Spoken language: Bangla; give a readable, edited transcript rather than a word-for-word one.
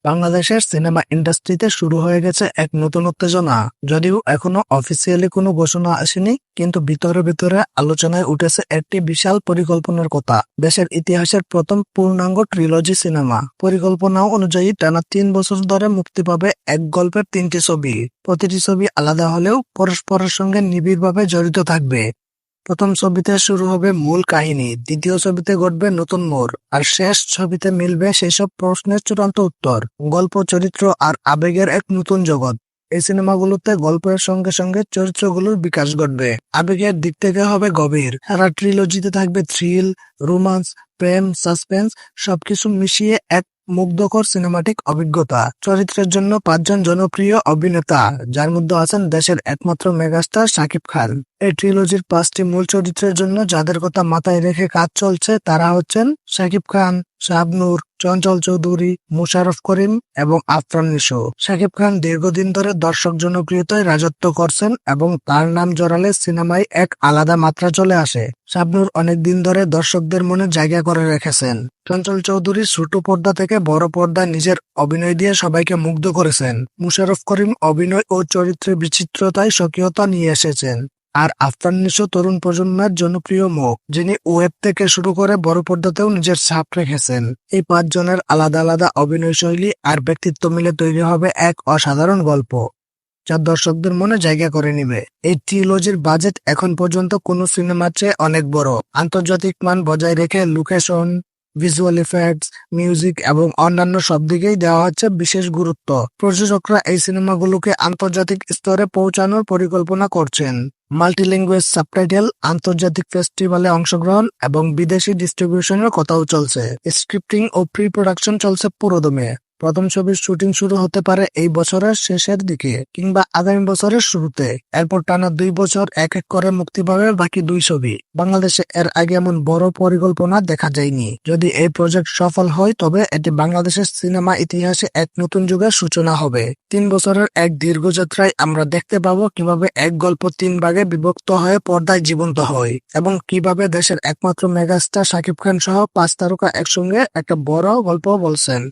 বাংলাদেশের সিনেমা ইন্ডাস্ট্রিতে শুরু হয়ে গেছে এক নতুন উত্তেজনা। যদিও এখনো অফিসিয়ালি কোনো ঘোষণা আসেনি, কিন্তু ভিতরে ভিতরে আলোচনায় উঠেছে একটি বিশাল পরিকল্পনার কথা। দেশের ইতিহাসের প্রথম পূর্ণাঙ্গ ট্রিলজি সিনেমা। পরিকল্পনা অনুযায়ী টানা 3 বছর ধরে মুক্তি পাবে এক গল্পের 3টি ছবি। প্রতিটি ছবি আলাদা হলেও পরস্পরের সঙ্গে নিবিড়ভাবে জড়িত থাকবে। প্রথম ছবিতে শুরু হবে মূল কাহিনী, দ্বিতীয় ছবিতে ঘটবে নতুন মোড়, আর শেষ ছবিতে মিলবে সেসব প্রশ্নের চূড়ান্ত উত্তর। গল্প, চরিত্র আর আবেগের এক নতুন জগৎ। এই সিনেমাগুলোতে গল্পের সঙ্গে সঙ্গে চরিত্রগুলোর বিকাশ ঘটবে। আবেগের দিক থেকে হবে গভীর। সারা ট্রিলজিতে থাকবে থ্রিল, রোমান্স, প্রেম, সাসপেন্স, সবকিছু মিশিয়ে এক মুগ্ধকর সিনেমাটিক অভিজ্ঞতা। চরিত্রের জন্য 5জন জনপ্রিয় অভিনেতা, যার মধ্যে আছেন দেশের একমাত্র মেগাস্টার শাকিব খান। এই ট্রিলজির 5টি মূল চরিত্রের জন্য যাদের কথা মাথায় রেখে কাজ চলছে তারা হচ্ছেন শাকিব খান, শাবনূর, চঞ্চল চৌধুরী, মোশাররফ করিম এবং আফরান নিশো। শাকিব খান দীর্ঘদিন ধরে দর্শক জনপ্রিয়তায় রাজত্ব করছেন এবং তার নাম জড়ালে সিনেমায় এক আলাদা মাত্রা চলে আসে। শাবনূর অনেকদিন ধরে দর্শকদের মনে জায়গা করে রেখেছেন। চঞ্চল চৌধুরী ছোট পর্দা থেকে বড় পর্দায় নিজের অভিনয় দিয়ে সবাইকে মুগ্ধ করেছেন। মোশাররফ করিম অভিনয় ও চরিত্রের বিচিত্রতায় স্বকীয়তা নিয়ে এসেছেন। আর আফরান নিশো তরুণ প্রজন্মের জনপ্রিয় মুখ, যিনি ওয়েব থেকে শুরু করে বড় পর্দাতেও নিজের ছাপ রেখেছেন। এই 5জনের আলাদা আলাদা অভিনয় শৈলী আর ব্যক্তিত্ব মিলে তৈরি হবে এক অসাধারণ গল্প, যা দর্শকদের মনে জায়গা করে নিবে। এই ট্রিলজির বাজেট এখন পর্যন্ত কোনো সিনেমার চেয়ে অনেক বড়। আন্তর্জাতিক মান বজায় রেখে লোকেশন, ভিজুয়াল ইফেক্টস, মিউজিক এবং অন্যান্য সব দিকেই দেওয়া হচ্ছে বিশেষ গুরুত্ব। প্রযোজকরা এই সিনেমাগুলোকে আন্তর্জাতিক স্তরে পৌঁছানোর পরিকল্পনা করছেন। মাল্টিল্যাঙ্গুয়েজ সাবটাইটেল, আন্তর্জাতিক ফেস্টিভ্যালে অংশগ্রহণ এবং বিদেশি ডিস্ট্রিবিউশনের কথাও চলছে। স্ক্রিপ্টিং ও প্রি প্রোডাকশন চলছে পুরোদমে। প্রথম ছবির শুটিং শুরু হতে পারে এই বছরের শেষের দিকে কিংবা আগামী বছরের শুরুতে। এরপর টানা 2 বছর এক এক করে মুক্তি পাবে বাকি 2 ছবি। বাংলাদেশে এর আগে এমন বড় পরিকল্পনা দেখা যায়নি। যদি এই প্রজেক্ট সফল হয় তবে এটি বাংলাদেশের সিনেমা ইতিহাসে এক নতুন যুগের সূচনা হবে। 3 বছরের এক দীর্ঘযাত্রায় আমরা দেখতে পাবো কিভাবে এক গল্প 3 ভাগে বিভক্ত হয়ে পর্দায় জীবন্ত হয় এবং কিভাবে দেশের একমাত্র মেগাস্টার শাকিব খান সহ 5 তারকা একসঙ্গে একটা বড় গল্প বলছেন।